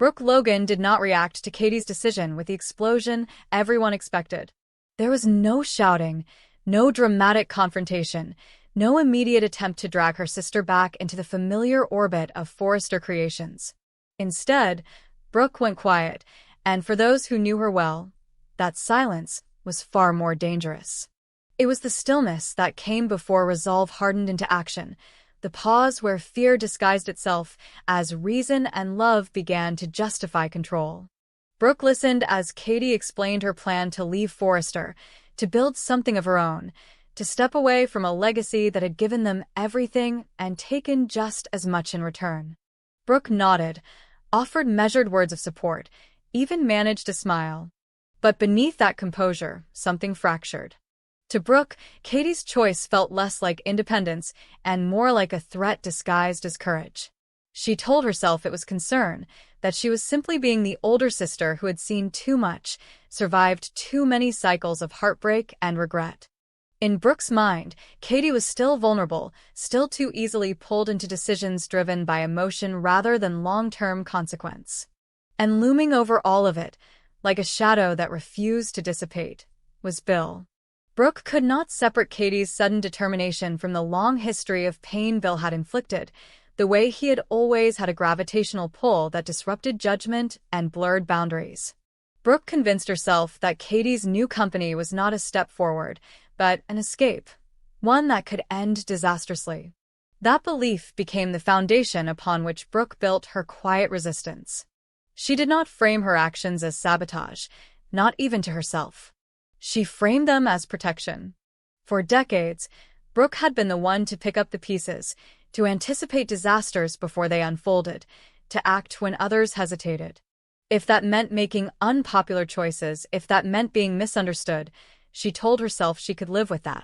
Brooke Logan did not react to Katie's decision with the explosion everyone expected. There was no shouting, no dramatic confrontation, no immediate attempt to drag her sister back into the familiar orbit of Forrester creations. Instead, Brooke went quiet, and for those who knew her well, that silence was far more dangerous. It was the stillness that came before resolve hardened into action, the pause where fear disguised itself as reason and love began to justify control. Brooke listened as Katie explained her plan to leave Forrester, to build something of her own, to step away from a legacy that had given them everything and taken just as much in return. Brooke nodded, offered measured words of support, even managed to smile. But beneath that composure, something fractured. To Brooke, Katie's choice felt less like independence and more like a threat disguised as courage. She told herself it was concern, that she was simply being the older sister who had seen too much, survived too many cycles of heartbreak and regret. In Brooke's mind, Katie was still vulnerable, still too easily pulled into decisions driven by emotion rather than long-term consequence. And looming over all of it, like a shadow that refused to dissipate, was Bill. Brooke could not separate Katie's sudden determination from the long history of pain Bill had inflicted, the way he had always had a gravitational pull that disrupted judgment and blurred boundaries. Brooke convinced herself that Katie's new company was not a step forward, but an escape, one that could end disastrously. That belief became the foundation upon which Brooke built her quiet resistance. She did not frame her actions as sabotage, not even to herself. She framed them as protection. For decades, Brooke had been the one to pick up the pieces, to anticipate disasters before they unfolded, to act when others hesitated. If that meant making unpopular choices, if that meant being misunderstood, she told herself she could live with that.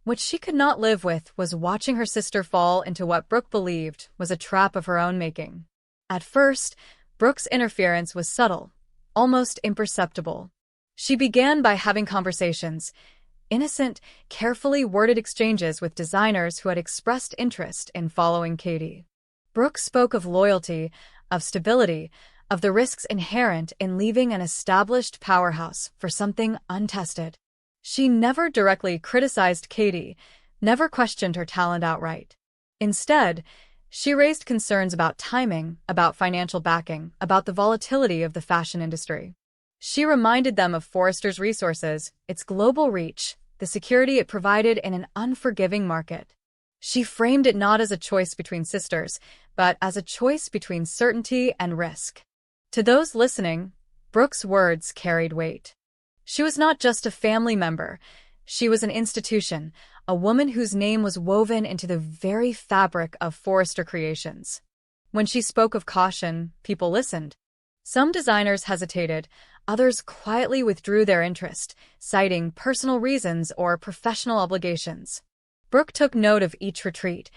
What she could not live with was watching her sister fall into what Brooke believed was a trap of her own making. At first, Brooke's interference was subtle, almost imperceptible. She began by having conversations, innocent, carefully worded exchanges with designers who had expressed interest in following Katie. Brooke spoke of loyalty, of stability, of the risks inherent in leaving an established powerhouse for something untested. She never directly criticized Katie, never questioned her talent outright. Instead, she raised concerns about timing, about financial backing, about the volatility of the fashion industry. She reminded them of Forrester's resources, its global reach, the security it provided in an unforgiving market. She framed it not as a choice between sisters, but as a choice between certainty and risk. To those listening, Brooke's words carried weight. She was not just a family member. She was an institution, a woman whose name was woven into the very fabric of Forrester creations. When she spoke of caution, people listened. Some designers hesitated, others quietly withdrew their interest, citing personal reasons or professional obligations. Brooke took note of each retreat,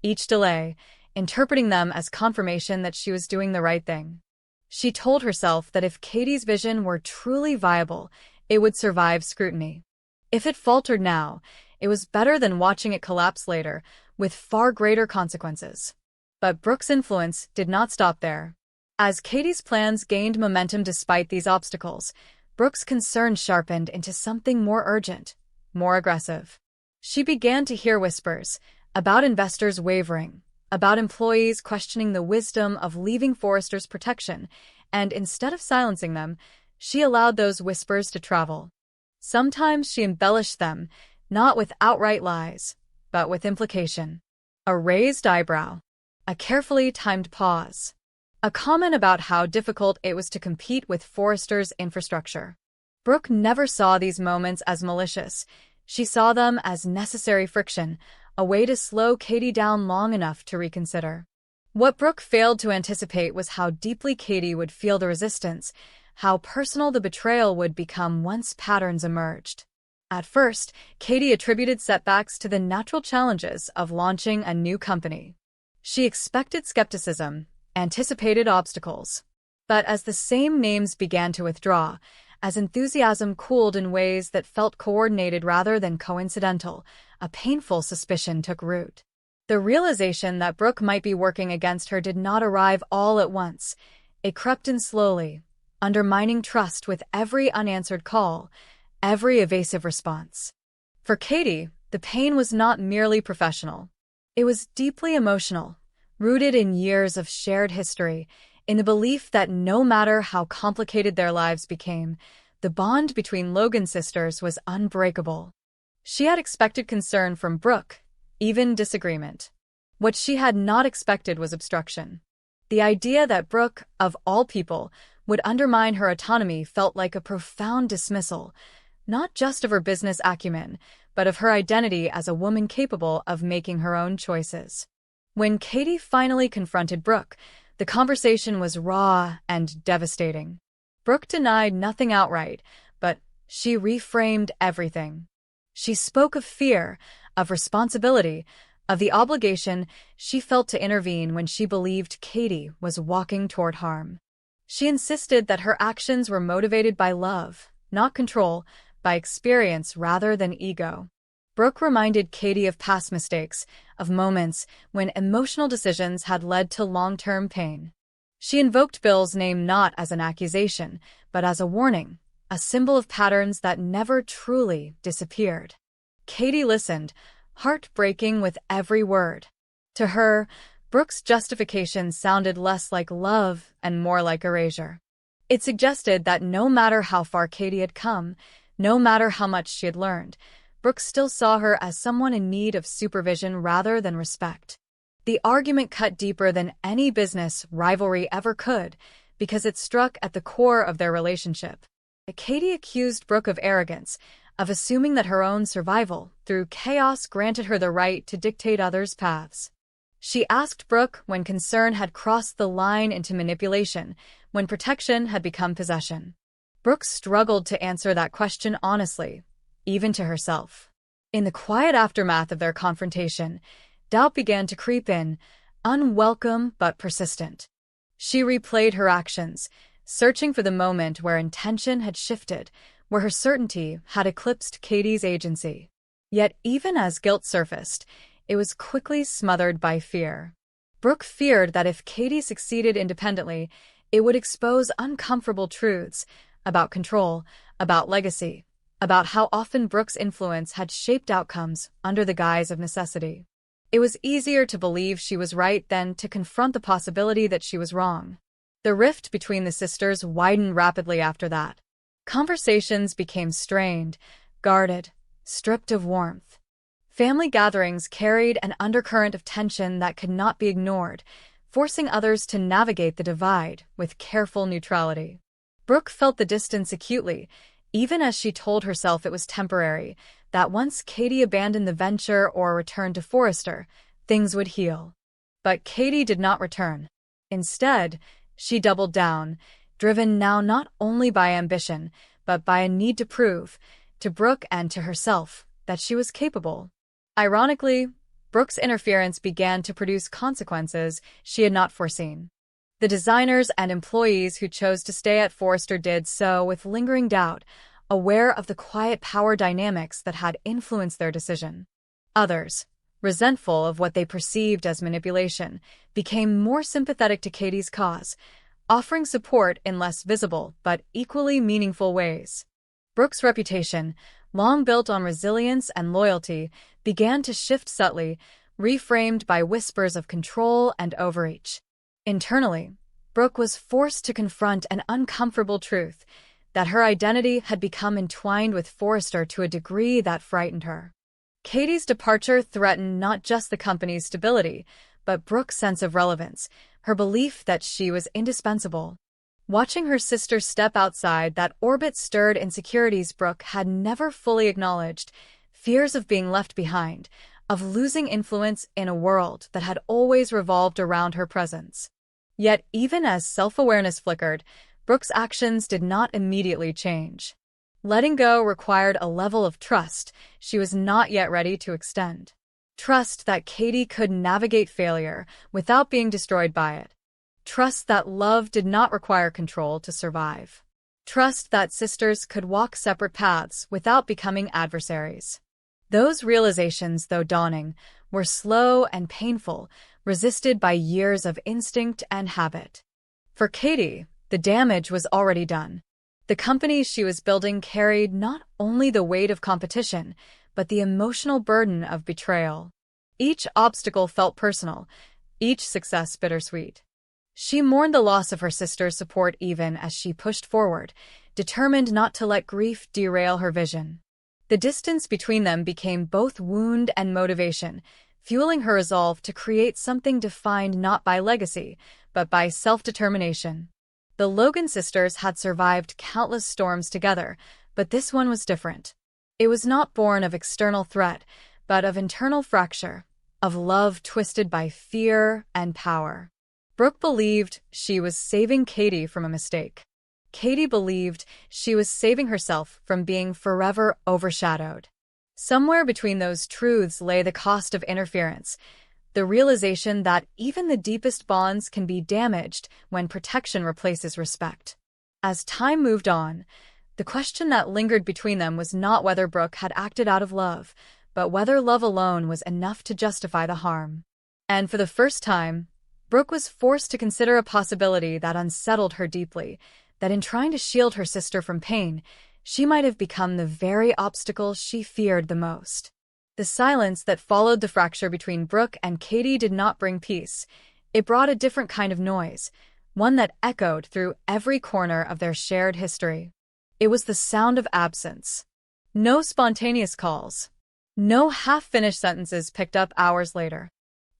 each delay, interpreting them as confirmation that she was doing the right thing. She told herself that if Katie's vision were truly viable, it would survive scrutiny. If it faltered now, it was better than watching it collapse later, with far greater consequences. But Brooke's influence did not stop there. As Katie's plans gained momentum despite these obstacles, Brooke's concern sharpened into something more urgent, more aggressive. She began to hear whispers about investors wavering, about employees questioning the wisdom of leaving Forrester's protection, and instead of silencing them, she allowed those whispers to travel. Sometimes she embellished them, not with outright lies, but with implication. A raised eyebrow, a carefully timed pause, a comment about how difficult it was to compete with Forrester's infrastructure. Brooke never saw these moments as malicious. She saw them as necessary friction, a way to slow Katie down long enough to reconsider. What Brooke failed to anticipate was how deeply Katie would feel the resistance, how personal the betrayal would become once patterns emerged. At first, Katie attributed setbacks to the natural challenges of launching a new company. She expected skepticism, anticipated obstacles. But as the same names began to withdraw, as enthusiasm cooled in ways that felt coordinated rather than coincidental, a painful suspicion took root. The realization that Brooke might be working against her did not arrive all at once. It crept in slowly, undermining trust with every unanswered call, every evasive response. For Katie, the pain was not merely professional. It was deeply emotional, rooted in years of shared history, in the belief that no matter how complicated their lives became, the bond between Logan's sisters was unbreakable. She had expected concern from Brooke, even disagreement. What she had not expected was obstruction. The idea that Brooke, of all people, would undermine her autonomy felt like a profound dismissal, not just of her business acumen, but of her identity as a woman capable of making her own choices. When Katie finally confronted Brooke, the conversation was raw and devastating. Brooke denied nothing outright, but she reframed everything. She spoke of fear, of responsibility, of the obligation she felt to intervene when she believed Katie was walking toward harm. She insisted that her actions were motivated by love, not control, by experience rather than ego. Brooke reminded Katie of past mistakes, of moments when emotional decisions had led to long-term pain. She invoked Bill's name not as an accusation, but as a warning, a symbol of patterns that never truly disappeared. Katie listened, heartbreaking with every word. To her, Brooke's justification sounded less like love and more like erasure. It suggested that no matter how far Katie had come, no matter how much she had learned, Brooke still saw her as someone in need of supervision rather than respect. The argument cut deeper than any business rivalry ever could, because it struck at the core of their relationship. Katie accused Brooke of arrogance, of assuming that her own survival, through chaos, granted her the right to dictate others' paths. She asked Brooke when concern had crossed the line into manipulation, when protection had become possession. Brooke struggled to answer that question honestly, even to herself. In the quiet aftermath of their confrontation, doubt began to creep in, unwelcome but persistent. She replayed her actions, searching for the moment where intention had shifted, where her certainty had eclipsed Katie's agency. Yet even as guilt surfaced, it was quickly smothered by fear. Brooke feared that if Katie succeeded independently, it would expose uncomfortable truths about control, about legacy, about how often Brooke's influence had shaped outcomes under the guise of necessity. It was easier to believe she was right than to confront the possibility that she was wrong. The rift between the sisters widened rapidly after that. Conversations became strained, guarded, stripped of warmth. Family gatherings carried an undercurrent of tension that could not be ignored, forcing others to navigate the divide with careful neutrality. Brooke felt the distance acutely, even as she told herself it was temporary, that once Katie abandoned the venture or returned to Forrester, things would heal. But Katie did not return. Instead, she doubled down, driven now not only by ambition, but by a need to prove, to Brooke and to herself, that she was capable. Ironically, Brooke's interference began to produce consequences she had not foreseen. The designers and employees who chose to stay at Forrester did so with lingering doubt, aware of the quiet power dynamics that had influenced their decision. Others, resentful of what they perceived as manipulation, became more sympathetic to Katie's cause, offering support in less visible but equally meaningful ways. Brooke's reputation, long built on resilience and loyalty, began to shift subtly, reframed by whispers of control and overreach. Internally, Brooke was forced to confront an uncomfortable truth, that her identity had become entwined with Forrester to a degree that frightened her. Katie's departure threatened not just the company's stability, but Brooke's sense of relevance, her belief that she was indispensable. Watching her sister step outside that orbit stirred insecurities Brooke had never fully acknowledged, fears of being left behind, of losing influence in a world that had always revolved around her presence. Yet even as self-awareness flickered, Brooke's actions did not immediately change. Letting go required a level of trust she was not yet ready to extend. Trust that Katie could navigate failure without being destroyed by it. Trust that love did not require control to survive. Trust that sisters could walk separate paths without becoming adversaries. Those realizations, though dawning, were slow and painful, resisted by years of instinct and habit. For Katie, the damage was already done. The company she was building carried not only the weight of competition, but the emotional burden of betrayal. Each obstacle felt personal, each success bittersweet. She mourned the loss of her sister's support even as she pushed forward, determined not to let grief derail her vision. The distance between them became both wound and motivation, fueling her resolve to create something defined not by legacy, but by self-determination. The Logan sisters had survived countless storms together, but this one was different. It was not born of external threat, but of internal fracture, of love twisted by fear and power. Brooke believed she was saving Katie from a mistake. Katie believed she was saving herself from being forever overshadowed. Somewhere between those truths lay the cost of interference, the realization that even the deepest bonds can be damaged when protection replaces respect. As time moved on, the question that lingered between them was not whether Brooke had acted out of love, but whether love alone was enough to justify the harm. And for the first time, Brooke was forced to consider a possibility that unsettled her deeply, that in trying to shield her sister from pain, she might have become the very obstacle she feared the most. The silence that followed the fracture between Brooke and Katie did not bring peace. It brought a different kind of noise, one that echoed through every corner of their shared history. It was the sound of absence. No spontaneous calls. No half-finished sentences picked up hours later.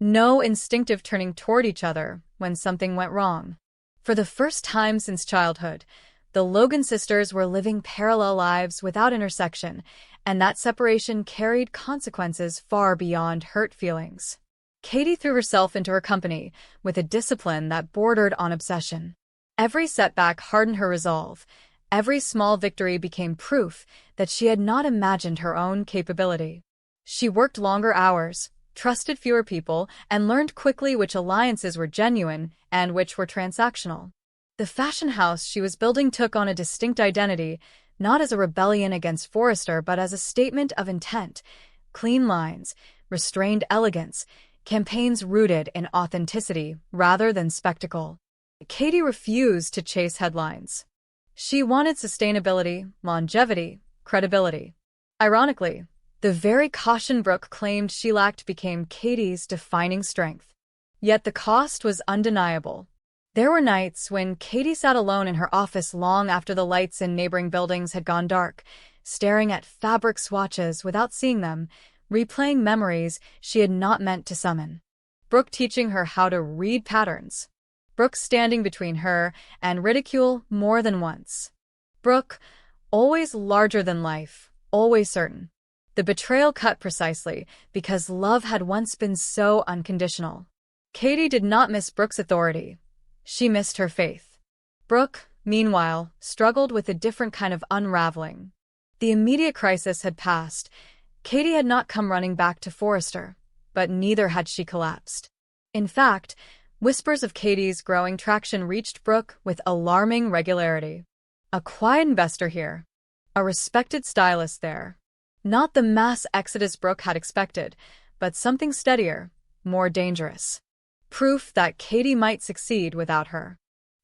No instinctive turning toward each other when something went wrong. For the first time since childhood, the Logan sisters were living parallel lives without intersection, and that separation carried consequences far beyond hurt feelings. Katie threw herself into her company with a discipline that bordered on obsession. Every setback hardened her resolve. Every small victory became proof that she had not imagined her own capability. She worked longer hours, trusted fewer people, and learned quickly which alliances were genuine and which were transactional. The fashion house she was building took on a distinct identity, not as a rebellion against Forrester, but as a statement of intent. Clean lines, restrained elegance, campaigns rooted in authenticity rather than spectacle. Katie refused to chase headlines. She wanted sustainability, longevity, credibility. Ironically, the very caution Brooke claimed she lacked became Katie's defining strength. Yet the cost was undeniable. There were nights when Katie sat alone in her office long after the lights in neighboring buildings had gone dark, staring at fabric swatches without seeing them, replaying memories she had not meant to summon. Brooke teaching her how to read patterns. Brooke standing between her and ridicule more than once. Brooke, always larger than life, always certain. The betrayal cut precisely because love had once been so unconditional. Katie did not miss Brooke's authority. She missed her faith. Brooke, meanwhile, struggled with a different kind of unraveling. The immediate crisis had passed. Katie had not come running back to Forrester, but neither had she collapsed. In fact, whispers of Katie's growing traction reached Brooke with alarming regularity. A quiet investor here. A respected stylist there. Not the mass exodus Brooke had expected, but something steadier, more dangerous. Proof that Katie might succeed without her.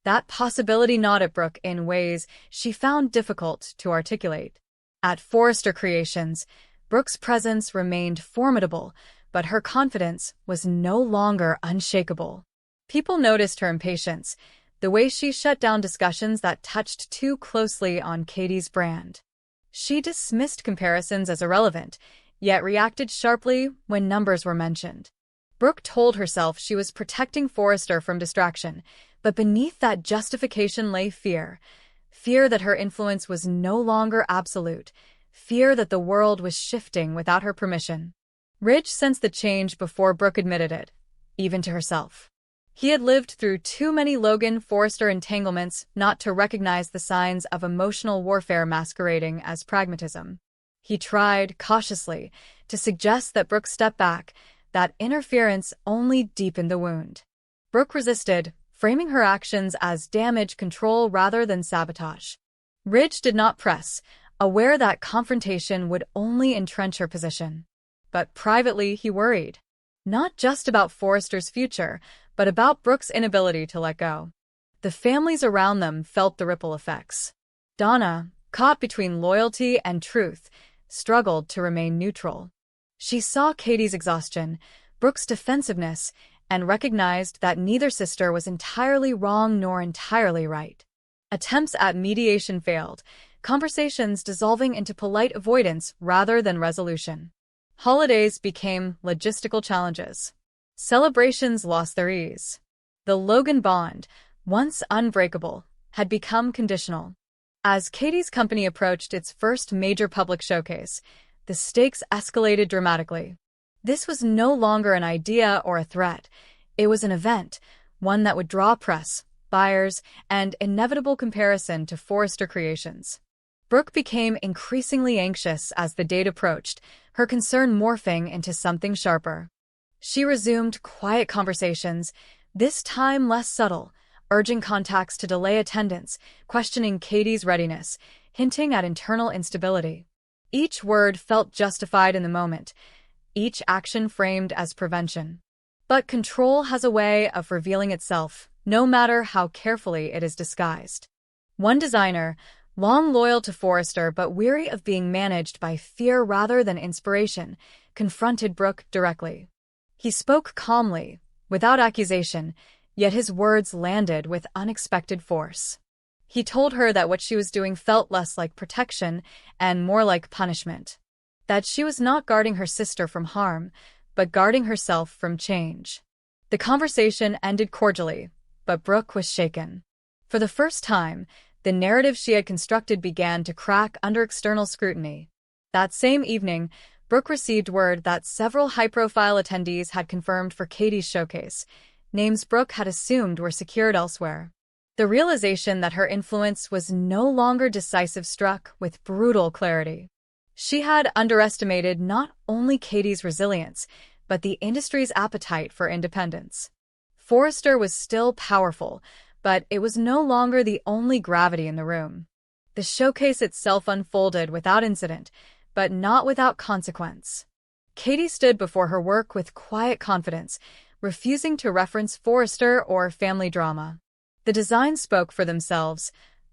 That possibility gnawed at Brooke in ways she found difficult to articulate. At Forrester Creations, Brooke's presence remained formidable, but her confidence was no longer unshakable. People noticed her impatience, the way she shut down discussions that touched too closely on Katie's brand. She dismissed comparisons as irrelevant, yet reacted sharply when numbers were mentioned. Brooke told herself she was protecting Forrester from distraction, but beneath that justification lay fear. Fear that her influence was no longer absolute. Fear that the world was shifting without her permission. Ridge sensed the change before Brooke admitted it, even to herself. He had lived through too many Logan-Forrester entanglements not to recognize the signs of emotional warfare masquerading as pragmatism. He tried, cautiously, to suggest that Brooke step back. That interference only deepened the wound. Brooke resisted, framing her actions as damage control rather than sabotage. Ridge did not press, aware that confrontation would only entrench her position. But privately he worried. Not just about Forrester's future, but about Brooke's inability to let go. The families around them felt the ripple effects. Donna, caught between loyalty and truth, struggled to remain neutral. She saw Katie's exhaustion, Brooke's defensiveness, and recognized that neither sister was entirely wrong nor entirely right. Attempts at mediation failed, conversations dissolving into polite avoidance rather than resolution. Holidays became logistical challenges. Celebrations lost their ease. The Logan bond, once unbreakable, had become conditional. As Katie's company approached its first major public showcase, the stakes escalated dramatically. This was no longer an idea or a threat. It was an event, one that would draw press, buyers, and inevitable comparison to Forrester Creations. Brooke became increasingly anxious as the date approached, her concern morphing into something sharper. She resumed quiet conversations, this time less subtle, urging contacts to delay attendance, questioning Katie's readiness, hinting at internal instability. Each word felt justified in the moment, each action framed as prevention. But control has a way of revealing itself, no matter how carefully it is disguised. One designer, long loyal to Forrester but weary of being managed by fear rather than inspiration, confronted Brooke directly. He spoke calmly, without accusation, yet his words landed with unexpected force. He told her that what she was doing felt less like protection and more like punishment. That she was not guarding her sister from harm, but guarding herself from change. The conversation ended cordially, but Brooke was shaken. For the first time, the narrative she had constructed began to crack under external scrutiny. That same evening, Brooke received word that several high-profile attendees had confirmed for Katie's showcase, names Brooke had assumed were secured elsewhere. The realization that her influence was no longer decisive struck with brutal clarity. She had underestimated not only Katie's resilience, but the industry's appetite for independence. Forrester was still powerful, but it was no longer the only gravity in the room. The showcase itself unfolded without incident, but not without consequence. Katie stood before her work with quiet confidence, refusing to reference Forrester or family drama. The designs spoke for themselves,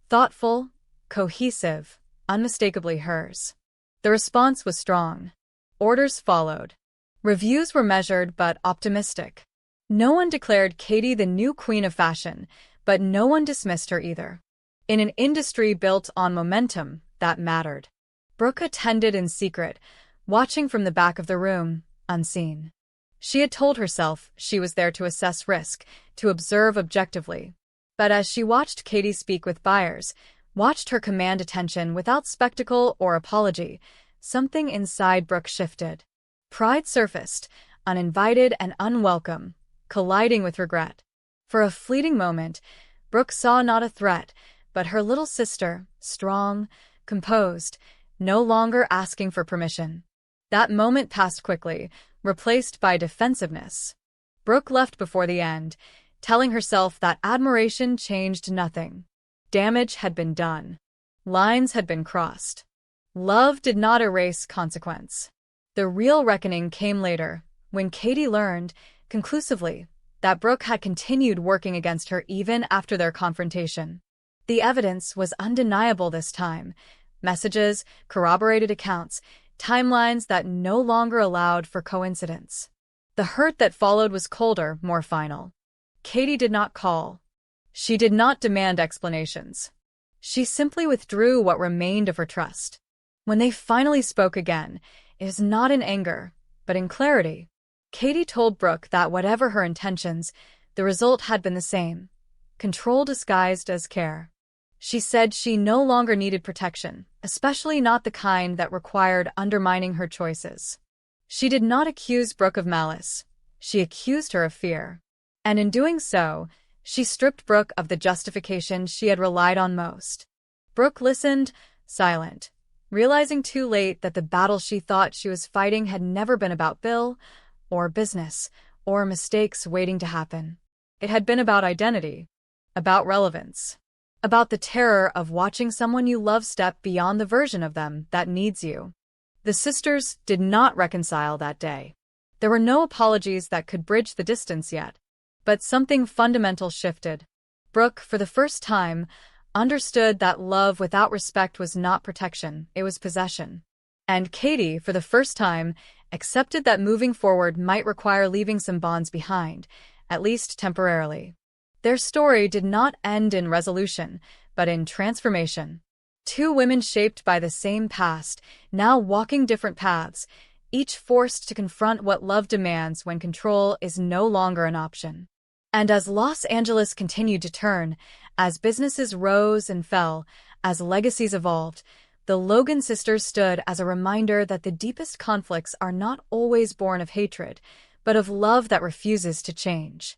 thoughtful, cohesive, unmistakably hers. The response was strong. Orders followed. Reviews were measured but optimistic. No one declared Katie the new queen of fashion, but no one dismissed her either. In an industry built on momentum, that mattered. Brooke attended in secret, watching from the back of the room, unseen. She had told herself she was there to assess risk, to observe objectively. But as she watched Katie speak with buyers, watched her command attention without spectacle or apology, something inside Brooke shifted. Pride surfaced, uninvited and unwelcome, colliding with regret. For a fleeting moment, Brooke saw not a threat, but her little sister, strong, composed, no longer asking for permission. That moment passed quickly, replaced by defensiveness. Brooke left before the end, telling herself that admiration changed nothing. Damage had been done. Lines had been crossed. Love did not erase consequence. The real reckoning came later, when Katie learned, conclusively, that Brooke had continued working against her even after their confrontation. The evidence was undeniable this time. Messages, corroborated accounts, timelines that no longer allowed for coincidence. The hurt that followed was colder, more final. Katie did not call. She did not demand explanations. She simply withdrew what remained of her trust. When they finally spoke again, it was not in anger, but in clarity. Katie told Brooke that whatever her intentions, the result had been the same. Control disguised as care. She said she no longer needed protection, especially not the kind that required undermining her choices. She did not accuse Brooke of malice. She accused her of fear. And in doing so, she stripped Brooke of the justification she had relied on most. Brooke listened, silent, realizing too late that the battle she thought she was fighting had never been about Bill, or business, or mistakes waiting to happen. It had been about identity, about relevance, about the terror of watching someone you love step beyond the version of them that needs you. The sisters did not reconcile that day. There were no apologies that could bridge the distance yet. But something fundamental shifted. Brooke, for the first time, understood that love without respect was not protection, it was possession. And Katie, for the first time, accepted that moving forward might require leaving some bonds behind, at least temporarily. Their story did not end in resolution, but in transformation. Two women shaped by the same past, now walking different paths, each forced to confront what love demands when control is no longer an option. And as Los Angeles continued to turn, as businesses rose and fell, as legacies evolved, the Logan sisters stood as a reminder that the deepest conflicts are not always born of hatred, but of love that refuses to change.